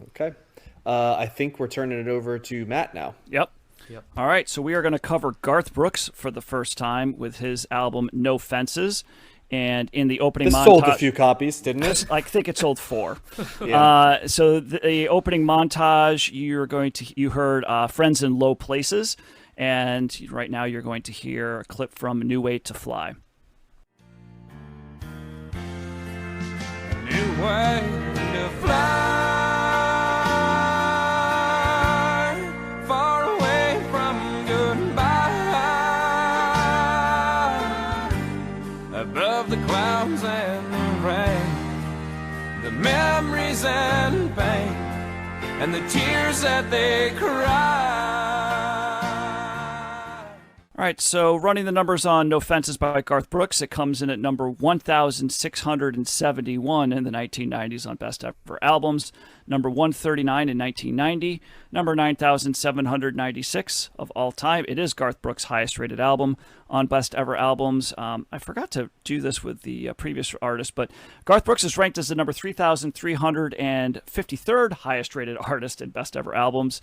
Okay. I think we're turning it over to Matt now. Yep. Yep. All right, so we are going to cover Garth Brooks for the first time with his album No Fences. And in the opening This montage, sold a few copies, didn't it? I think it sold 4. Yeah. So the opening montage, you heard "Friends in Low Places," and right now you're going to hear a clip from "New Way to Fly." New way to fly, far away from goodbye, above the clouds and the rain, the memories and pain, and the tears that they cry. All right, so running the numbers on No Fences by Garth Brooks, it comes in at number 1,671 in the 1990s on Best Ever Albums, number 139 in 1990, number 9,796 of all time. It is Garth Brooks' highest rated album on Best Ever Albums. I forgot to do this with the previous artist, but Garth Brooks is ranked as the number 3,353rd highest rated artist in Best Ever Albums.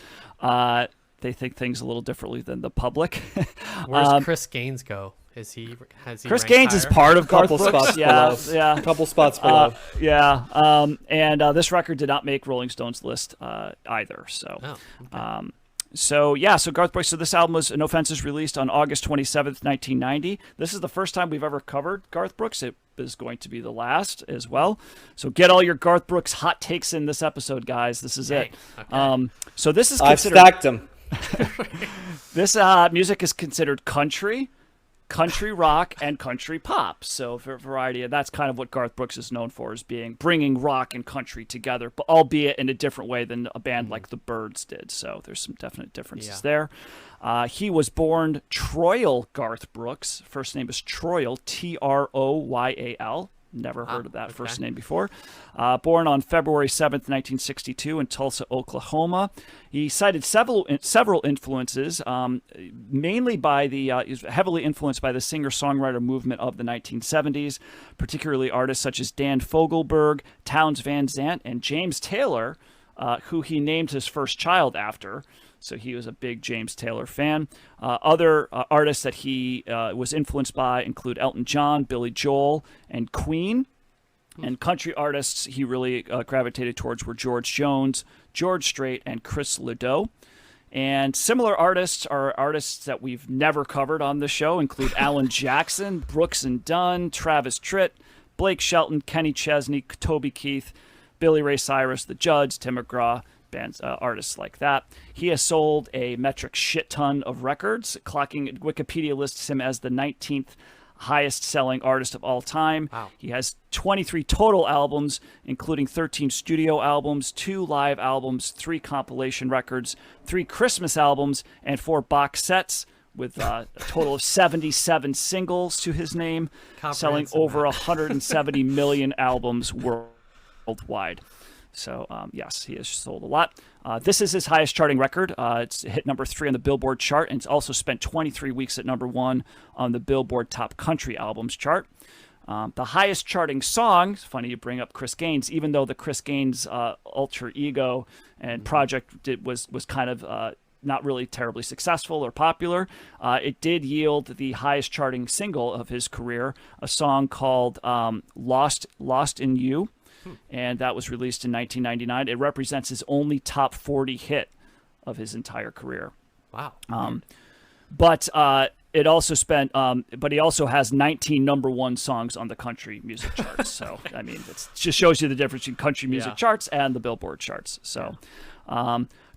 They think things a little differently than the public. Where's Chris Gaines go? Has he Chris ranked Gaines is higher? part of Garth Couple Brooks. spots Yeah, below. yeah. Couple spots below. And this record did not make Rolling Stone's list either. So, Oh, okay. so Garth Brooks. So this album was No Fences released on August 27th, 1990. This is the first time we've ever covered Garth Brooks. It is going to be the last as well. So get all your Garth Brooks hot takes in this episode, guys. This is it. Okay. So this is I've considered stacked them. this music is considered country rock, and country pop. So for a variety of, that's kind of what Garth Brooks is known for, is bringing rock and country together, but albeit in a different way than a band like the Byrds did. So there's some definite differences there. He was born Troyal Garth Brooks. First name is Troyal, Troyal. Never heard of that first name before. Born on February 7th, 1962 in Tulsa, Oklahoma. He cited several influences, mainly by he's heavily influenced by the singer-songwriter movement of the 1970s, particularly artists such as Dan Fogelberg, Townes Van Zandt, and James Taylor, who he named his first child after. So he was a big James Taylor fan. Other artists that he was influenced by include Elton John, Billy Joel, and Queen. And country artists he really gravitated towards were George Jones, George Strait, and Chris Ledoux. And similar artists are artists that we've never covered on the show, include Alan Jackson, Brooks and Dunn, Travis Tritt, Blake Shelton, Kenny Chesney, Toby Keith, Billy Ray Cyrus, The Judds, Tim McGraw, bands, artists like that. He has sold a metric shit ton of records. Wikipedia lists him as the 19th highest selling artist of all time. Wow. He has 23 total albums, including 13 studio albums, 2 live albums, 3 compilation records, 3 Christmas albums, and 4 box sets, with a total of 77 singles to his name, selling over 170 million albums worldwide. So, yes, he has sold a lot. This is his highest charting record. It's hit number 3 on the Billboard chart, and it's also spent 23 weeks at number 1 on the Billboard Top Country Albums chart. The highest charting song, it's funny you bring up Chris Gaines, even though the Chris Gaines alter ego and project was kind of not really terribly successful or popular. It did yield the highest charting single of his career, a song called Lost in You. And that was released in 1999. It represents his only top 40 hit of his entire career. Wow. But it also but he also has 19 number 1 songs on the country music charts. So, I mean, it just shows you the difference in country music charts and the Billboard charts. So,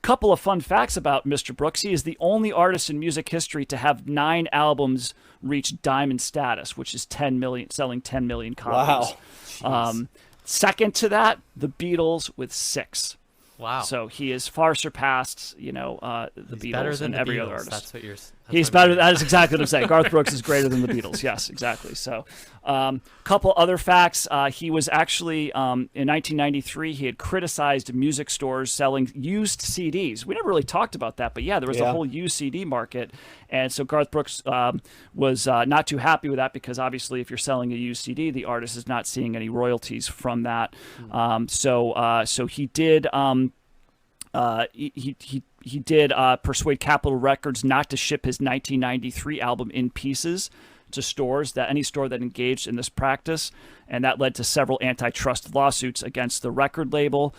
couple of fun facts about Mr. Brooks. He is the only artist in music history to have 9 albums reach diamond status, which is 10 million, selling 10 million copies. Wow. Second to that, the Beatles with 6. Wow. So he has far surpassed, the He's Beatles better than and the every Beatles. other artist. That's what you're. He's better. That is exactly what I'm saying. Garth Brooks is greater than the Beatles. Yes, exactly. So, couple other facts. He was actually in 1993. He had criticized music stores selling used CDs. We never really talked about that, but yeah, there was a whole used CD market, and so Garth Brooks was not too happy with that, because obviously, if you're selling a used CD, the artist is not seeing any royalties from that. So he did. He did persuade Capitol Records not to ship his 1993 album In Pieces to stores, that any store that engaged in this practice, and that led to several antitrust lawsuits against the record label,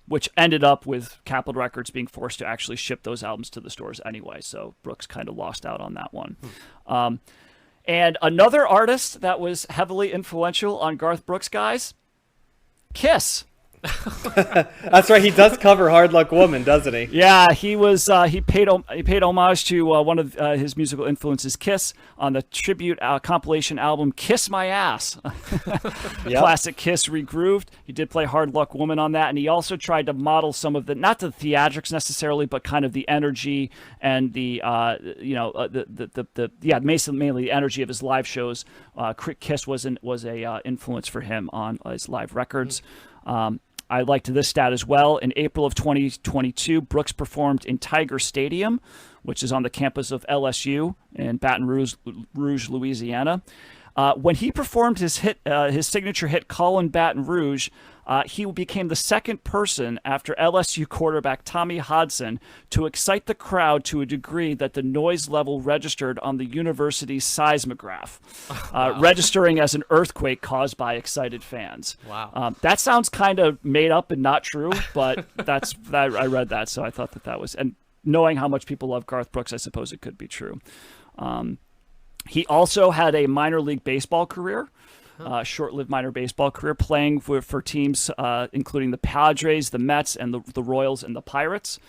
which ended up with Capitol Records being forced to actually ship those albums to the stores anyway. So Brooks kind of lost out on that one. And another artist that was heavily influential on Garth Brooks, guys, Kiss. That's right. He does cover "Hard Luck Woman," doesn't he? Yeah, he paid homage to one of his musical influences, Kiss, on the tribute compilation album "Kiss My Ass." Yep. Classic Kiss regrooved. He did play "Hard Luck Woman" on that, and he also tried to model some of the, not the theatrics necessarily, but kind of the energy and the mainly the energy of his live shows. Kiss was a influence for him on his live records. I liked this stat as well. In April of 2022, Brooks performed in Tiger Stadium, which is on the campus of LSU in Baton Rouge, Louisiana. When he performed his signature hit "Call in Baton Rouge," he became the second person after LSU quarterback Tommy Hodson to excite the crowd to a degree that the noise level registered on the university's seismograph, registering as an earthquake caused by excited fans. Wow. That sounds kind of made up and not true, but I read that, so I thought that was, and knowing how much people love Garth Brooks, I suppose it could be true. He also had a minor league baseball career. Short-lived minor baseball career, playing for teams including the Padres, the Mets, and the Royals and the Pirates.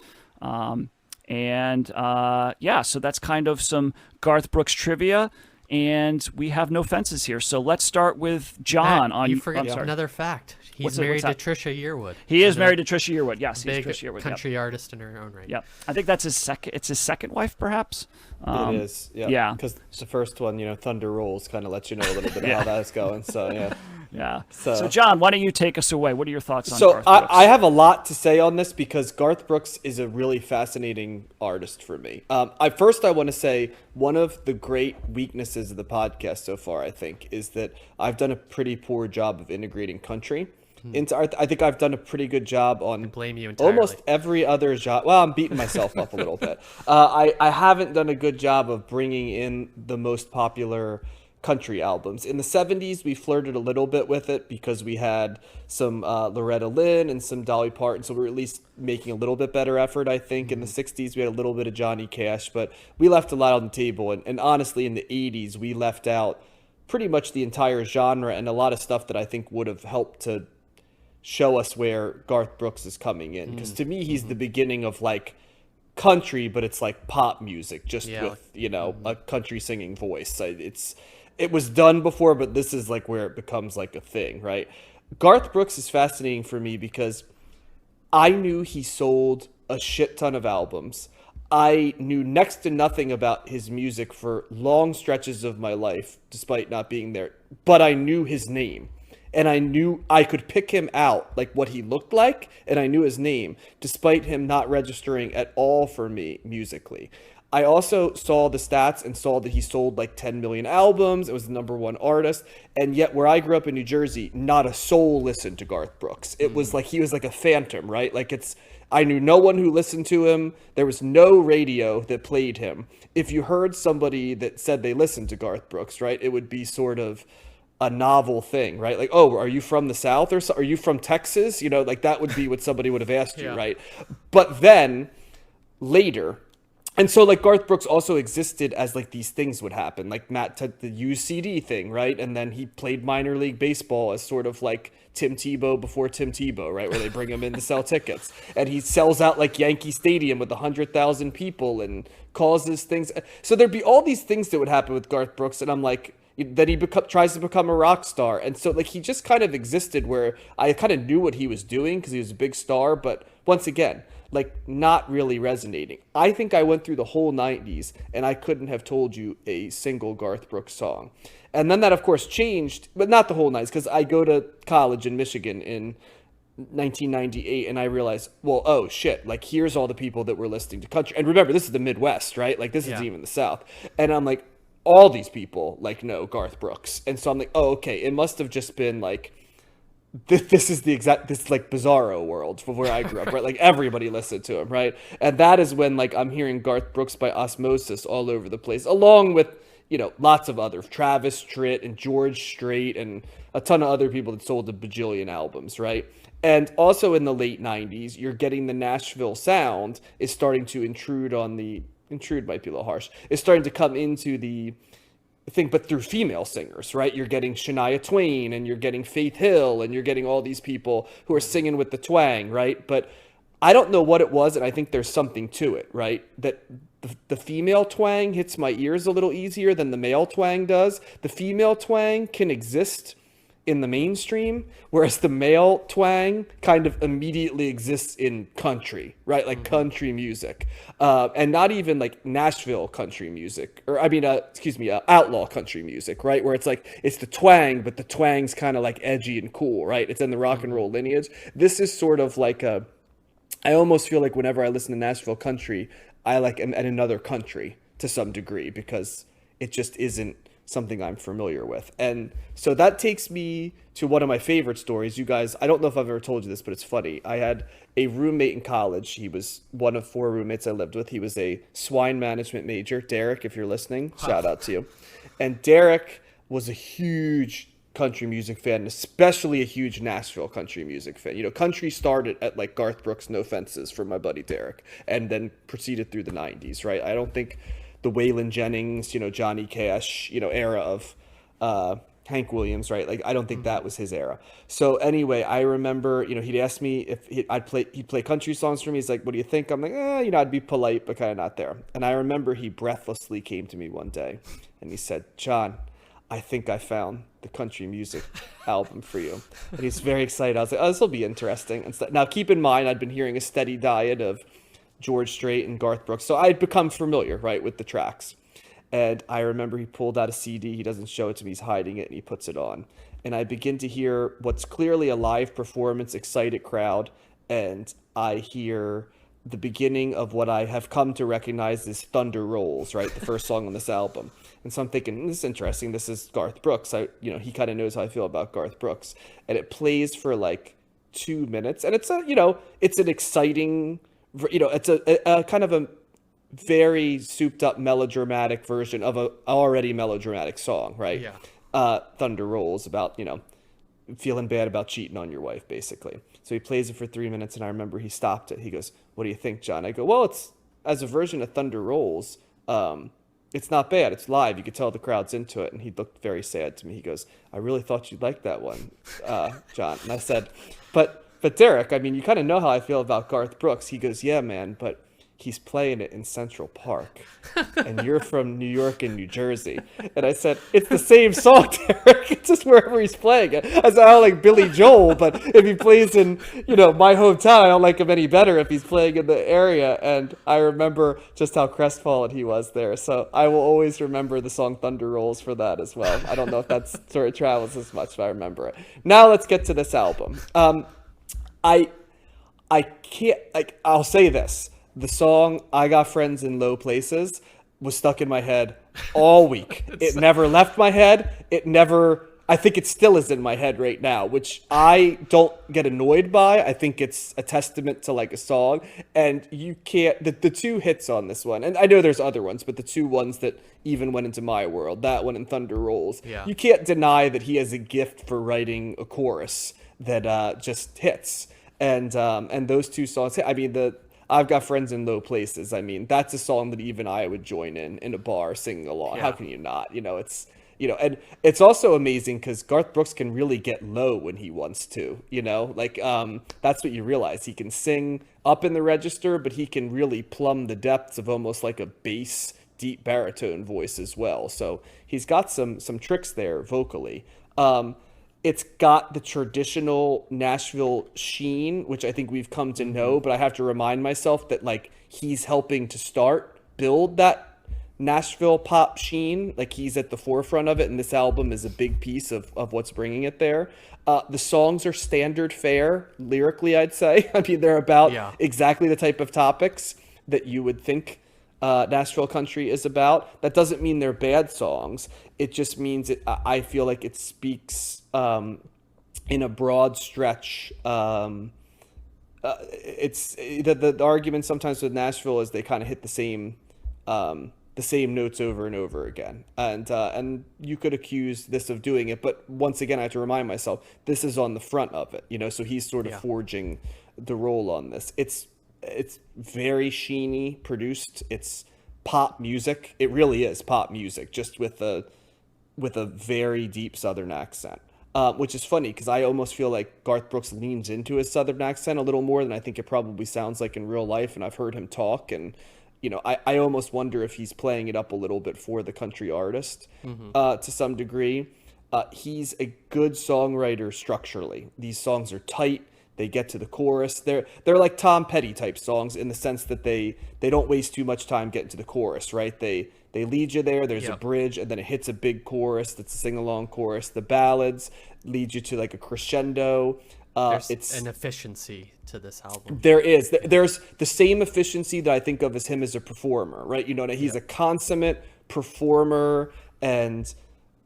So that's kind of some Garth Brooks trivia, and we have no fences here. So let's start with John. Matt, you forgot another fact. He's married to Trisha Yearwood. He is married to Trisha Yearwood. Yes, he's Trisha Yearwood. Country artist in her own right. Yeah, I think that's his second. It's his second wife, perhaps. It is. Yeah. Because the first one, Thunder Rolls, kind of lets you know a little bit of how that's going. So yeah. Yeah. So John, why don't you take us away? What are your thoughts on So Garth Brooks? I have a lot to say on this because Garth Brooks is a really fascinating artist for me. I want to say one of the great weaknesses of the podcast so far, I think, is that I've done a pretty poor job of integrating country into art. I think I've done a pretty good job on blame you entirely. Almost every other job. Well, I'm beating myself up a little bit. I haven't done a good job of bringing in the most popular country albums. In the 70s, we flirted a little bit with it because we had some Loretta Lynn and some Dolly Parton, so we were at least making a little bit better effort, I think. In the 60s, we had a little bit of Johnny Cash, but we left a lot on the table. And honestly, in the 80s, we left out pretty much the entire genre and a lot of stuff that I think would have helped to show us where Garth Brooks is coming in. Because to me, he's the beginning of like country, but it's like pop music, just with, a country singing voice. It was done before, but this is like where it becomes like a thing, right? Garth Brooks is fascinating for me because I knew he sold a shit ton of albums. I knew next to nothing about his music for long stretches of my life, despite not being there, but I knew his name. And I knew I could pick him out, like what he looked like, and I knew his name, despite him not registering at all for me musically. I also saw the stats and saw that he sold like 10 million albums. It was the #1 artist. And yet where I grew up in New Jersey, not a soul listened to Garth Brooks. It was like he was like a phantom, right? Like I knew no one who listened to him. There was no radio that played him. If you heard somebody that said they listened to Garth Brooks, right, it would be sort of a novel thing, right? Like, oh, are you from the South or so? Are you from Texas? Like that would be what somebody would have asked you, right? But then later, and so like Garth Brooks also existed as like these things would happen, like Matt took the UCD thing, right? And then he played minor league baseball as sort of like Tim Tebow before Tim Tebow, right? Where they bring him in to sell tickets, and he sells out like Yankee Stadium with 100,000 people and causes things. So there'd be all these things that would happen with Garth Brooks, and I'm like, that he tries to become a rock star. And so like he just kind of existed where I kind of knew what he was doing because he was a big star, but once again, like not really resonating. I think I went through the whole 90s and I couldn't have told you a single Garth Brooks song. And then that of course changed, but not the whole 90s, because I go to college in Michigan in 1998 and I realized, well, oh shit, like here's all the people that were listening to country. And remember, this is the Midwest, right? Like this isn't even the South. And I'm like, all these people like know Garth Brooks. And so I'm like, oh, okay, it must have just been like this is this like bizarro world from where I grew up, right? Like everybody listened to him, right? And that is when like I'm hearing Garth Brooks by osmosis all over the place, along with, you know, lots of other Travis Tritt and George Strait and a ton of other people that sold a bajillion albums, right? And also in the late 90s, you're getting the Nashville sound is starting to intrude might be a little harsh, is starting to come into the thing, but through female singers, right? You're getting Shania Twain and you're getting Faith Hill and you're getting all these people who are singing with the twang, right? But I don't know what it was, and I think there's something to it, right? That the female twang hits my ears a little easier than the male twang does. The female twang can exist in the mainstream, whereas the male twang kind of immediately exists in country, right? Like country music, and not even like Nashville country music, or I mean, outlaw country music, right? Where it's like, it's the twang, but the twang's kind of like edgy and cool, right? It's in the rock and roll lineage. This is sort of like I almost feel like whenever I listen to Nashville country, I like am at another country to some degree, because it just isn't something I'm familiar with. And so that takes me to one of my favorite stories. You guys, I don't know if I've ever told you this, but it's funny. I had a roommate in college. He was one of 4 roommates I lived with. He was a swine management major. Derek, if you're listening, shout out to you. And Derek was a huge country music fan, especially a huge Nashville country music fan. You know, country started at like Garth Brooks, No Fences, for my buddy Derek, and then proceeded through the 90s, right? I don't think the Waylon Jennings, you know, Johnny Cash, you know, era of Hank Williams, right? Like, I don't think that was his era. So anyway, I remember, you know, he'd ask me if he'd play country songs for me. He's like, what do you think? I'm like, you know, I'd be polite, but kind of not there. And I remember he breathlessly came to me one day and he said, John, I think I found the country music album for you. And he's very excited. I was like, oh, this will be interesting. And now keep in mind, I'd been hearing a steady diet of George Strait and Garth Brooks, so I'd become familiar, right, with the tracks. And I remember he pulled out a CD. He doesn't show it to me. He's hiding it, and he puts it on. And I begin to hear what's clearly a live performance, excited crowd, and I hear the beginning of what I have come to recognize as Thunder Rolls, right, the first song on this album. And so I'm thinking, this is interesting. This is Garth Brooks. He kind of knows how I feel about Garth Brooks. And it plays for like 2 minutes, and it's it's an exciting, it's a kind of a very souped up melodramatic version of a already melodramatic song, right? Yeah. Thunder Rolls, about, feeling bad about cheating on your wife, basically. So he plays it for 3 minutes, and I remember he stopped it. He goes, what do you think, John? I go, well, it's, as a version of Thunder Rolls, it's not bad. It's live. You could tell the crowd's into it. And he looked very sad to me. He goes, I really thought you'd like that one, John. And I said, but Derek, I mean, you kind of know how I feel about Garth Brooks. He goes, yeah, man, but he's playing it in Central Park, and you're from New York and New Jersey. And I said, it's the same song, Derek. It's just wherever he's playing it. I said, I don't like Billy Joel, but if he plays in, my hometown, I don't like him any better if he's playing in the area. And I remember just how crestfallen he was there. So I will always remember the song Thunder Rolls for that as well. I don't know if that's sort of travels as much, but I remember it. Now let's get to this album. I can't, I'll say this. The song I Got Friends in Low Places was stuck in my head all week. It never left my head. I think it still is in my head right now, which I don't get annoyed by. I think it's a testament to like a song. And you can't, the 2 hits on this one, and I know there's other ones, but the 2 ones that even went into my world, that one and Thunder Rolls, You can't deny that he has a gift for writing a chorus that just hits. And those 2 songs, I mean, I've Got Friends in Low Places. I mean, that's a song that even I would join in a bar singing along. Yeah. How can you not? And it's also amazing because Garth Brooks can really get low when he wants to, that's what you realize. He can sing up in the register, but he can really plumb the depths of almost like a bass, deep baritone voice as well. So he's got some tricks there vocally. It's got the traditional Nashville sheen, which I think we've come to know, but I have to remind myself that he's helping to build that Nashville pop sheen. He's at the forefront of it, and this album is a big piece of what's bringing it there. The songs are standard fare lyrically, I'd say. I mean, they're about exactly the type of topics that you would think Nashville country is about. That doesn't mean they're bad songs. It just means I feel like it speaks in a broad stretch. It's the argument sometimes with Nashville is they kind of hit the same notes over and over again, and you could accuse this of doing it, but once again I have to remind myself this is on the front of it, so he's sort of forging the role on this. It's very sheeny produced. It's pop music. It really is pop music, just with a very deep Southern accent. Which is funny because I almost feel like Garth Brooks leans into his Southern accent a little more than I think it probably sounds like in real life. And I've heard him talk, and I almost wonder if he's playing it up a little bit for the country artist to some degree. He's a good songwriter structurally. These songs are tight. They get to the chorus. They're like Tom Petty type songs in the sense that they don't waste too much time getting to the chorus, right? They lead you there. There's a bridge, and then it hits a big chorus that's a sing-along chorus. The ballads lead you to like a crescendo. It's an efficiency to this album. There's the same efficiency that I think of as him as a performer, right? He's a consummate performer and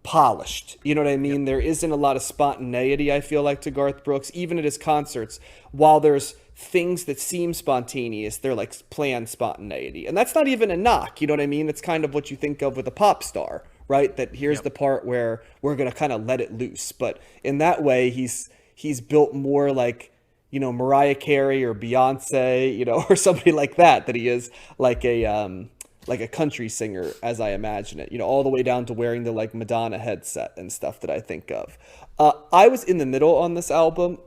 polished. You know what I mean? There isn't a lot of spontaneity, I feel like, to Garth Brooks, even at his concerts. While there's things that seem spontaneous, they're like planned spontaneity. And that's not even a knock, you know what I mean? It's kind of what you think of with a pop star, right? That here's the part where we're going to kind of let it loose. But in that way, he's built more like, Mariah Carey or Beyonce, or somebody like that he is like a country singer, as I imagine it, all the way down to wearing the like Madonna headset and stuff that I think of. I was in the middle on this album.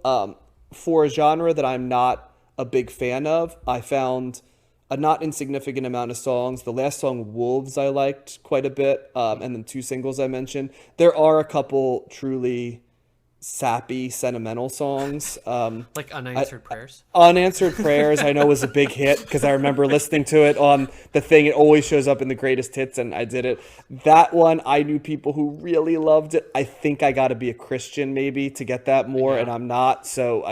For a genre that I'm not a big fan of, I found a not insignificant amount of songs. The last song, Wolves, I liked quite a bit, and then 2 singles I mentioned. There are a couple truly sappy, sentimental songs. Like Unanswered Prayers? Unanswered Prayers, I know, was a big hit because I remember listening to it on the thing. It always shows up in the greatest hits, and I did it. That one, I knew people who really loved it. I think I got to be a Christian maybe to get that more, and I'm not. So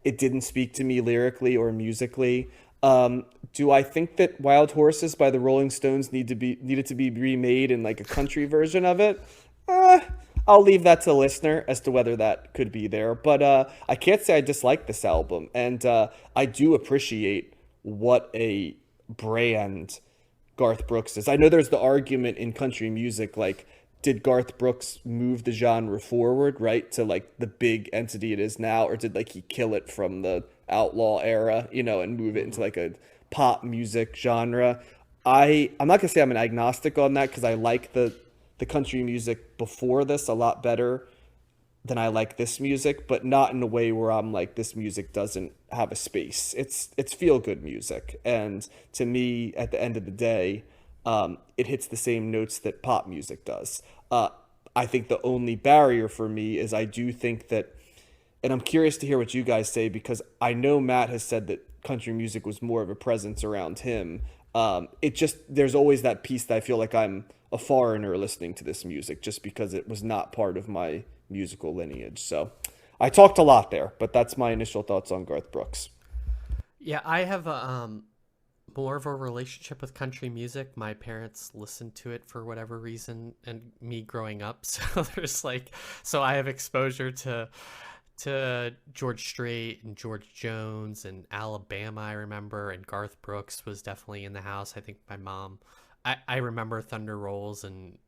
it didn't speak to me lyrically or musically. Do I think that Wild Horses by the Rolling Stones needed to be remade in like a country version of it? I'll leave that to the listener as to whether that could be there. But I can't say I dislike this album. And I do appreciate what a brand Garth Brooks is. I know there's the argument in country music, like, did Garth Brooks move the genre forward, right, to like the big entity it is now? Or did like he kill it from the outlaw era, and move it into like a pop music genre? I'm not going to say I'm an agnostic on that because I like the country music before this a lot better than I like this music, but not in a way where I'm like, this music doesn't have a space. It's feel good music. And to me, at the end of the day, it hits the same notes that pop music does. I think the only barrier for me is I do think that, and I'm curious to hear what you guys say, because I know Matt has said that country music was more of a presence around him. There's always that piece that I feel like I'm a foreigner listening to this music just because it was not part of my musical lineage. So I talked a lot there, but that's my initial thoughts on Garth Brooks. Yeah, I have more of a relationship with country music. My parents listened to it for whatever reason, and me growing up. So I have exposure to George Strait and George Jones and Alabama, I remember, and Garth Brooks was definitely in the house. I think my mom, I remember Thunder Rolls and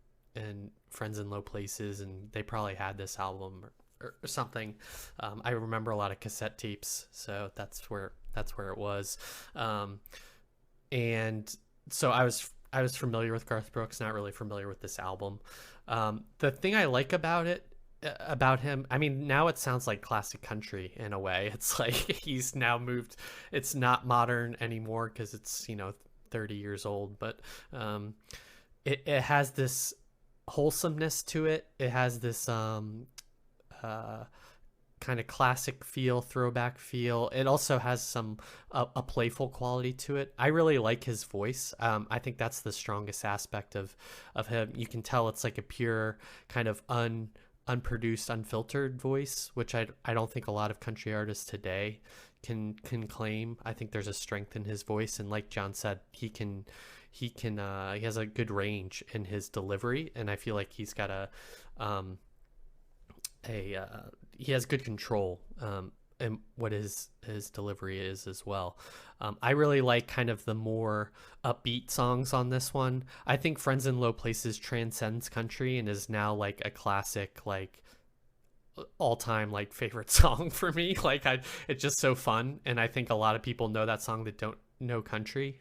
Friends in Low Places, and they probably had this album or something. I remember a lot of cassette tapes, so that's where it was. And so I was familiar with Garth Brooks, not really familiar with this album. The thing I like about him, I mean, now it sounds like classic country in a way. It's like he's now moved, it's not modern anymore because it's 30 years old, but it has this wholesomeness to it. It has this kind of classic feel, throwback feel. It also has some a playful quality to it. I really like his voice. I think that's the strongest aspect of him. You can tell it's like a pure kind of unproduced, unfiltered voice, which I don't think a lot of country artists today can claim. I think there's a strength in his voice, and like John said, he has a good range in his delivery, and I feel like he's got he has good control and what his delivery is as well. I really like kind of the more upbeat songs on this one. I think Friends in Low Places transcends country and is now like a classic, like all-time like favorite song for me. Like it's just so fun, and I think a lot of people know that song that don't know country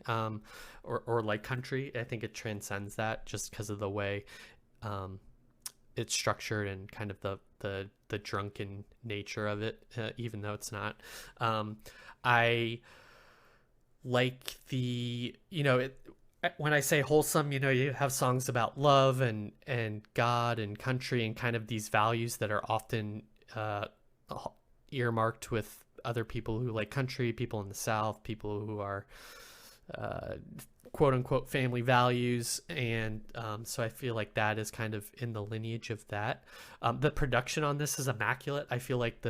or like country. I think it transcends that just because of the way it's structured and kind of the drunken nature of it, even though it's not. I like the, when I say wholesome, you have songs about love and God and country and kind of these values that are often earmarked with other people who like country, people in the South, people who are quote unquote family values. And so I feel like that is kind of in the lineage of that. The production on this is immaculate. I feel like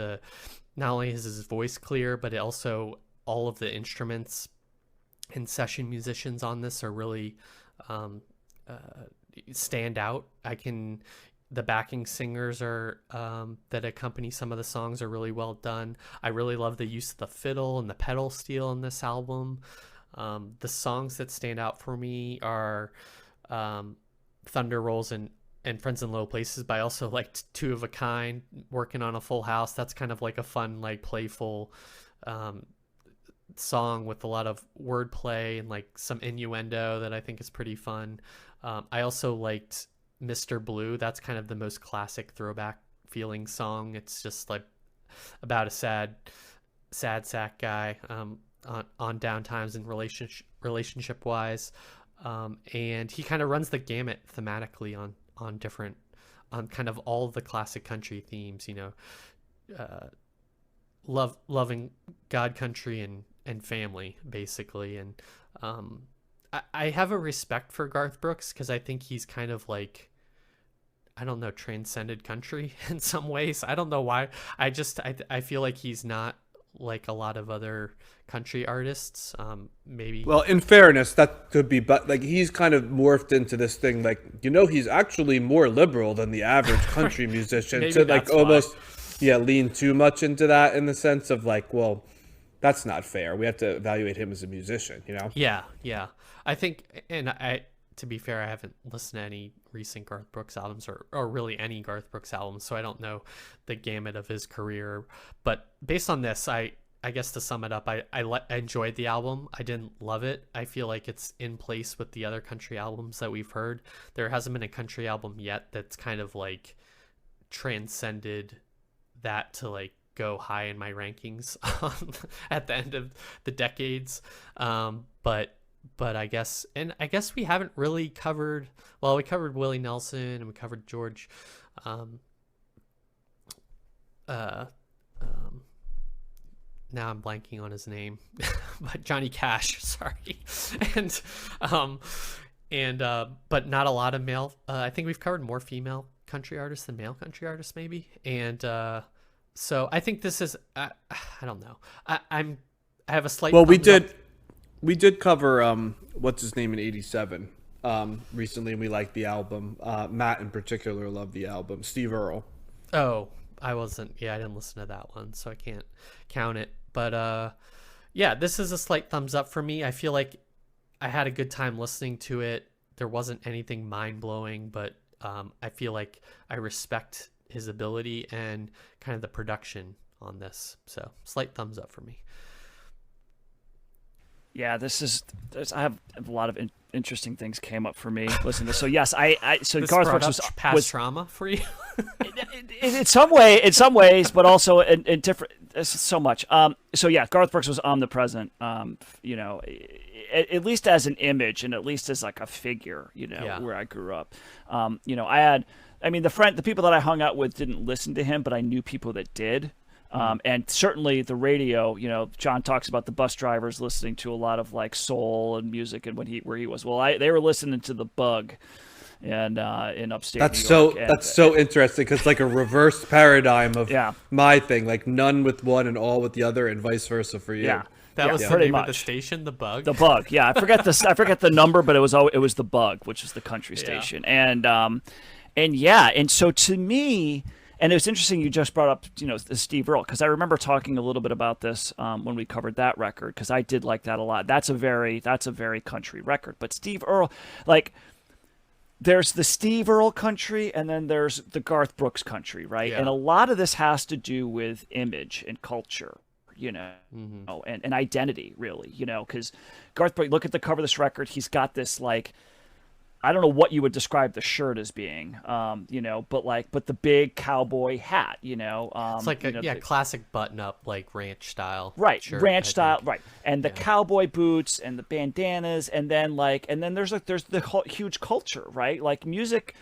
not only is his voice clear, but it also all of the instruments and session musicians on this are really stand out. The backing singers are that accompany some of the songs are really well done. I really love the use of the fiddle and the pedal steel in this album. The songs that stand out for me are Thunder Rolls and Friends in Low Places, but I also liked Two of a Kind, Working on a Full House. That's kind of like a fun, like playful song with a lot of wordplay and like some innuendo that I think is pretty fun. I also liked Mr. Blue. That's kind of the most classic throwback feeling song. It's just like about a sad sack guy on down times and relationship wise, and he kind of runs the gamut thematically on kind of all of the classic country themes, loving God, country, and family, basically. And I have a respect for Garth Brooks because I think he's kind of like, I don't know, transcended country in some ways. I don't know why. I feel like he's not like a lot of other country artists. Maybe. Well, in fairness, that could be, but like he's kind of morphed into this thing. Like, he's actually more liberal than the average country musician. To like almost, lean too much into that in the sense of like, well, that's not fair. We have to evaluate him as a musician, Yeah. I think, and to be fair, I haven't listened to any recent Garth Brooks albums or really any Garth Brooks albums, so I don't know the gamut of his career. But based on this, I guess to sum it up, I enjoyed the album. I didn't love it. I feel like it's in place with the other country albums that we've heard. There hasn't been a country album yet that's kind of like transcended that to like go high in my rankings at the end of the decades. But I guess we haven't really covered, well, we covered Willie Nelson and we covered George, now I'm blanking on his name, but Johnny Cash, sorry. But not a lot of male, I think we've covered more female country artists than male country artists maybe. And, so I think this is, I don't know. I have a slight, well, we did cover what's his name in '87 recently, and we liked the album. Matt in particular loved the album. Steve Earle. Oh, I didn't listen to that one, so I can't count it. But this is a slight thumbs up for me. I feel like I had a good time listening to it. There wasn't anything mind blowing, but I feel like I respect his ability and kind of the production on this. So slight thumbs up for me. Yeah, I have a lot of interesting things came up for me. Listen to this. So yes, so this Garth Brooks was trauma for you. in some ways, but also in different, so much. So yeah, Garth Brooks was omnipresent. At least as an image and at least as like a figure, where I grew up. The people that I hung out with didn't listen to him, but I knew people that did. And certainly the radio, John talks about the bus drivers listening to a lot of like soul and music and where he was. Well, they were listening to the Bug and in upstate New York. That's so interesting because like a reverse paradigm of my thing, like none with one and all with the other and vice versa for you. Yeah. That was the name of the station, the Bug. The Bug, yeah. I forget the number, but it was the Bug, which is the country station. And so to me, And it was interesting you just brought up, the Steve Earle, because I remember talking a little bit about this when we covered that record, because I did like that a lot. That's a very country record. But Steve Earle, like, there's the Steve Earle country, and then there's the Garth Brooks country, right? Yeah. And a lot of this has to do with image and culture, and identity, really, because Garth Brooks, look at the cover of this record, he's got this, like, I don't know what you would describe the shirt as being, but the big cowboy hat, It's like a classic button-up, like ranch style. Right, shirt, ranch I style, think. right, and the cowboy boots and the bandanas, and then there's the huge culture, right? Like music.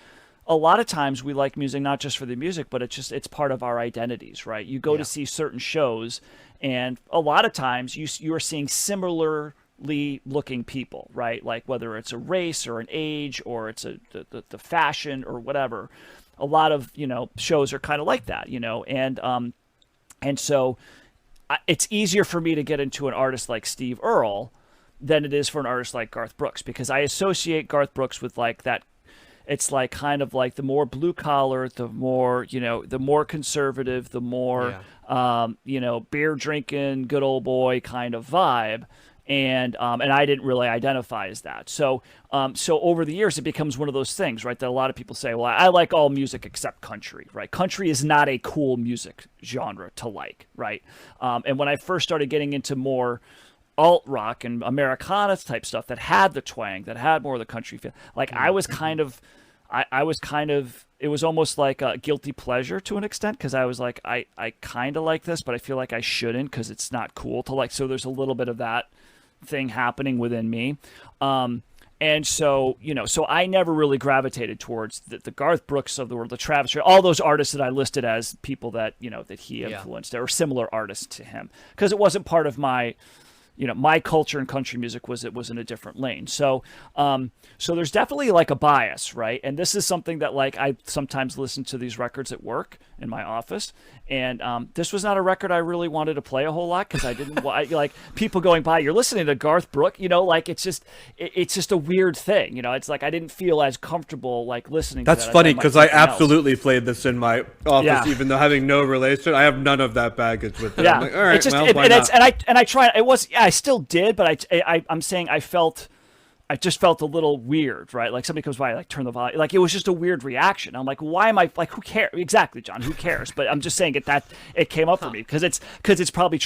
A lot of times we like music not just for the music, but it's part of our identities, right? You go to see certain shows, and a lot of times you are seeing similarly looking people, right? Like whether it's a race or an age or it's the fashion or whatever. A lot of shows are kind of like that, and so it's easier for me to get into an artist like Steve Earle than it is for an artist like Garth Brooks, because I associate Garth Brooks with like that. It's like kind of like the more blue collar, the more the more conservative, the more beer drinking, good old boy kind of vibe. And I didn't really identify as that. So over the years, it becomes one of those things, right? That a lot of people say, well, I like all music except country, right? Country is not a cool music genre to like, right? And when I first started getting into more alt rock and Americana type stuff that had the twang, that had more of the country feel, like I was kind of, it was almost like a guilty pleasure to an extent, because I was like, I kind of like this, but I feel like I shouldn't because it's not cool to like. So there's a little bit of that thing happening within me. And so, so I never really gravitated towards the Garth Brooks of the world, the Travis, all those artists that I listed as people that, that he influenced or similar artists to him, because it wasn't part of my, my culture in country music was in a different lane. So, so there's definitely like a bias, right? And this is something that like I sometimes listen to these records at work in my office, and this was not a record I really wanted to play a whole lot because I didn't like people going by. You're listening to Garth Brooks, like it's just a weird thing, It's like I didn't feel as comfortable like listening. That's to that funny because I absolutely else. played this in my office, even though having no relation, I have none of that baggage with it. Yeah, I'm like, all right, it's just, why not? and I tried. It was I still did, but I'm saying I just felt a little weird, right? Like somebody comes by, like turn the volume, like it was just a weird reaction. I'm like, why am I like, who cares? Exactly, John, who cares? But I'm just saying it came up for me because it's probably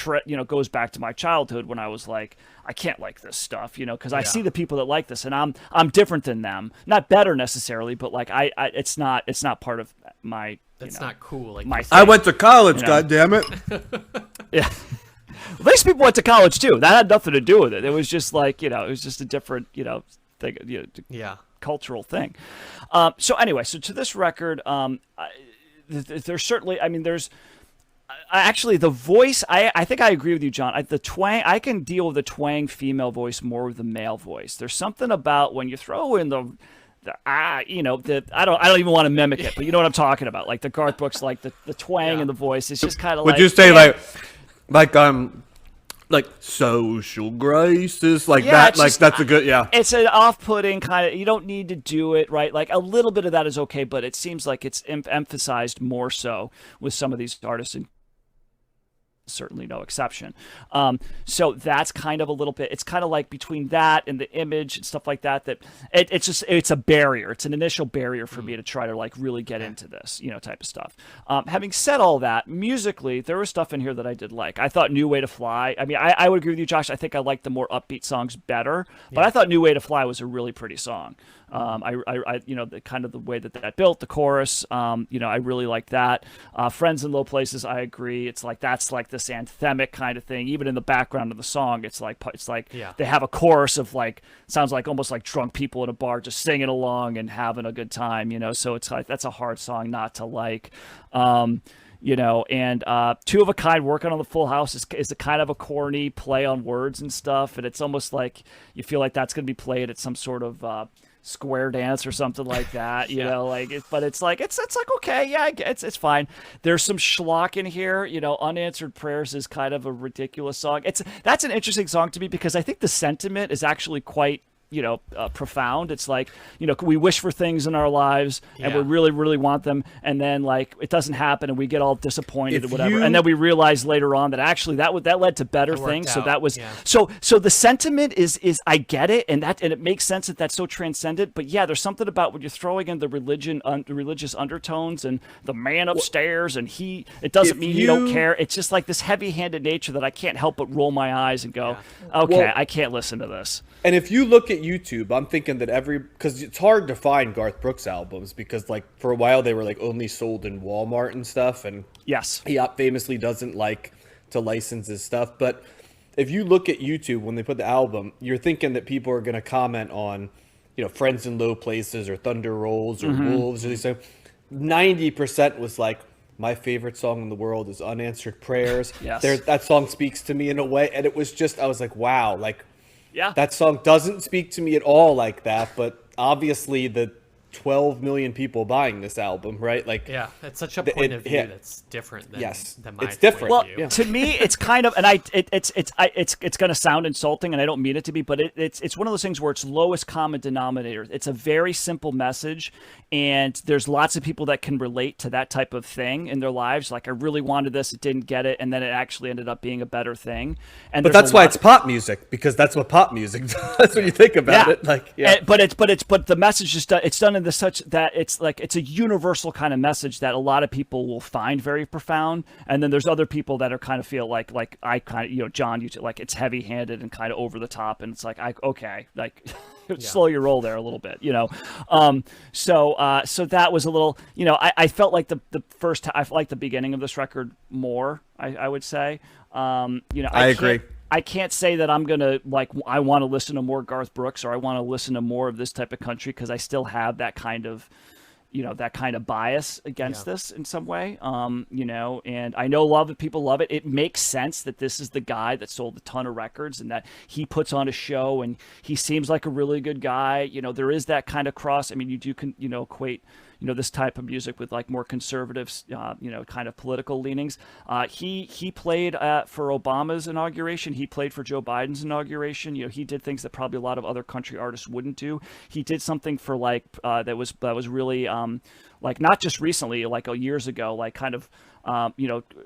goes back to my childhood when I was like, I can't like this stuff, because I see the people that like this, and I'm different than them, not better necessarily, but like it's not part of my. It's not cool. Like I went to college, God damn it. Yeah. Well, these people went to college too. That had nothing to do with it. It was just like, it was just a different, thing, cultural thing. So anyway, so to this record, there's certainly, there's actually the voice. I think I agree with you, John. The twang, I can deal with the twang female voice more with the male voice. There's something about when you throw in I don't even want to mimic it, but you know what I'm talking about. Like the Garth Brooks, like the twang in the voice. It's just kind of like. Would you say like social graces, like that? Like that's a good, It's an off-putting kind of. You don't need to do it right. Like a little bit of that is okay, but it seems like it's emphasized more so with some of these artists. Certainly no exception. So that's kind of a little bit, it's kind of like between that and the image and stuff like that, it's a barrier. It's an initial barrier for me to try to like really get into this, type of stuff. Having said all that, musically, there was stuff in here that I did like. I thought New Way to Fly, I would agree with you, Josh. I think I like the more upbeat songs better, but I thought New Way to Fly was a really pretty song. The kind of the way that built the chorus, I really like that. Friends in Low Places, I agree. It's like, that's like this anthemic kind of thing. Even in the background of the song, it's like they have a chorus of like, sounds like almost like drunk people in a bar just singing along and having a good time, so it's like, that's a hard song not to like. And Two of a Kind, Working on the Full House is a kind of a corny play on words and stuff, and it's almost like you feel like that's going to be played at some sort of square dance or something like that, but it's like it's like, okay, it's fine. There's some schlock in here, Unanswered Prayers is kind of a ridiculous song. That's an interesting song to me because I think the sentiment is actually quite profound. It's like, we wish for things in our lives and we really, really want them. And then like, it doesn't happen and we get all disappointed or whatever. And then we realize later on that actually that led to better things. So that was, so the sentiment is I get it. And it makes sense that that's so transcendent, but yeah, there's something about when you're throwing in the religious undertones and the man upstairs and it doesn't mean you don't care. It's just like this heavy-handed nature that I can't help but roll my eyes and go, okay, I can't listen to this. And if you look at YouTube, I'm thinking that because it's hard to find Garth Brooks albums because like for a while they were like only sold in Walmart and stuff, and yes, he famously doesn't like to license his stuff. But if you look at YouTube when they put the album, you're thinking that people are going to comment on, Friends in Low Places or Thunder Rolls or Wolves or these things. 90% was like, my favorite song in the world is Unanswered Prayers. Yes. That song speaks to me in a way, and it was just I was like, wow, like. Yeah. That song doesn't speak to me at all like that, but obviously the 12 million people buying this album, right? Like, yeah, it's such a point of view that's different than, than my it's different. Point of view. To me, it's kind of, and it's going to sound insulting, and I don't mean it to be, but it's one of those things where it's lowest common denominator. It's a very simple message, and there's lots of people that can relate to that type of thing in their lives. Like, I really wanted this, it didn't get it, and then it actually ended up being a better thing. And but that's why it's pop music, because that's what pop music does when you think about it. Like, but the message just it's done in such that it's like it's a universal kind of message that a lot of people will find very profound, and then there's other people that are kind of feel like I kind of John, you like it's heavy-handed and kind of over the top, and it's like slow your roll there a little bit, so that was a little, I felt like the first I like the beginning of this record more, I would say. I agree. I can't say that I'm going to, I want to listen to more Garth Brooks or I want to listen to more of this type of country because I still have that kind of, bias against this in some way, and I know a lot of people love it. It makes sense that this is the guy that sold a ton of records and that he puts on a show and he seems like a really good guy. There is that kind of cross. I mean, you do, equate, this type of music with like more conservative, kind of political leanings. He played for Obama's inauguration. He played for Joe Biden's inauguration. He did things that probably a lot of other country artists wouldn't do. He did something for that was really not just recently, years ago, kind of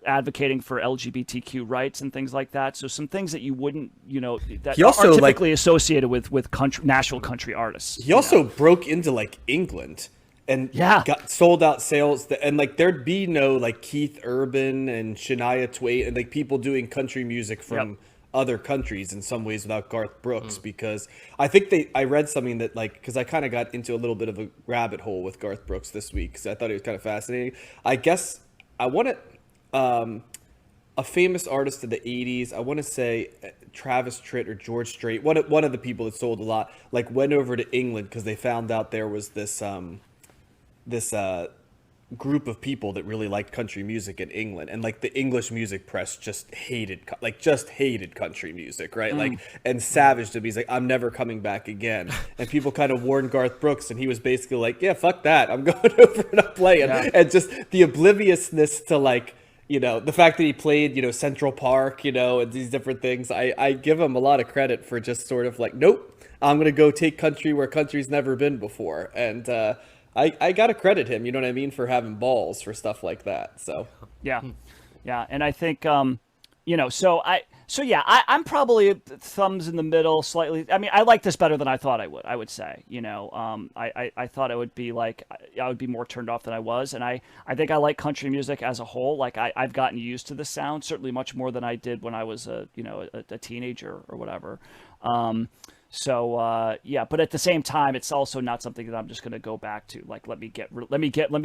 advocating for LGBTQ rights and things like that. So some things that you wouldn't, that he also, are typically associated with national country artists. He also broke into England. And got sold out sales, and there'd be no Keith Urban and Shania Twain and people doing country music from other countries in some ways without Garth Brooks, because I think I read something that because I kind of got into a little bit of a rabbit hole with Garth Brooks this week because I thought it was kind of fascinating. I guess I wanted a famous artist of the 80s. I want to say Travis Tritt or George Strait, one of the people that sold a lot, went over to England because they found out there was this group of people that really liked country music in England, and the English music press just hated country music, right? And savaged him. He's like, I'm never coming back again. And people kind of warned Garth Brooks, and he was basically like, yeah, fuck that, I'm going over and I'm playing. And just the obliviousness to the fact that he played Central Park, and these different things. I give him a lot of credit for just sort of nope, I'm gonna go take country where country's never been before. And I gotta credit him, you know what I mean, for having balls for stuff like that. So yeah, and I think I'm probably thumbs in the middle slightly. I mean, I like this better than I thought I would. I would say, I thought I would be I would be more turned off than I was, and I think I like country music as a whole. I've gotten used to the sound, certainly much more than I did when I was a teenager or whatever. But at the same time, it's also not something that I'm just going to go back to. Let me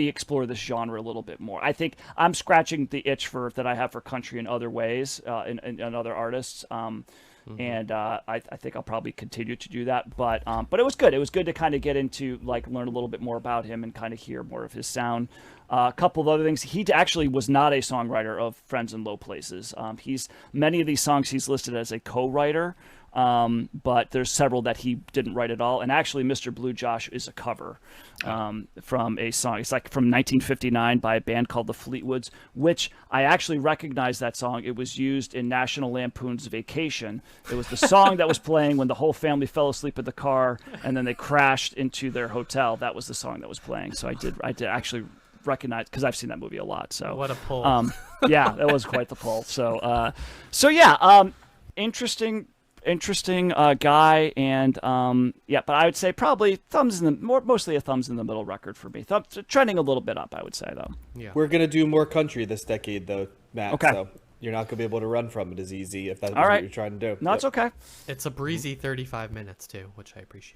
explore this genre a little bit more. I think I'm scratching the itch that I have for country in other ways, in other artists. And I think I'll probably continue to do that. But it was good. It was good to kind of get into learn a little bit more about him and kind of hear more of his sound. A couple of other things. He actually was not a songwriter of Friends in Low Places. Many of these songs he's listed as a co-writer. but there's several that he didn't write at all. And actually, Mr. Blue Josh is a cover from a song. It's like from 1959 by a band called the Fleetwoods, which I actually recognize that song. It was used in National Lampoon's Vacation. It was the song that was playing when the whole family fell asleep in the car and then they crashed into their hotel. That was the song that was playing. So I did actually recognize, because I've seen that movie a lot. So What a pull. yeah, that was quite the pull. So interesting guy, and but I would say probably mostly a thumbs in the middle record for me. Trending a little bit up, I would say, though. Yeah. We're gonna do more country this decade, though, Matt. Okay. So you're not gonna be able to run from it as easy if that's All what right. you're trying to do. No, it's okay. It's a breezy 35 minutes too, which I appreciate.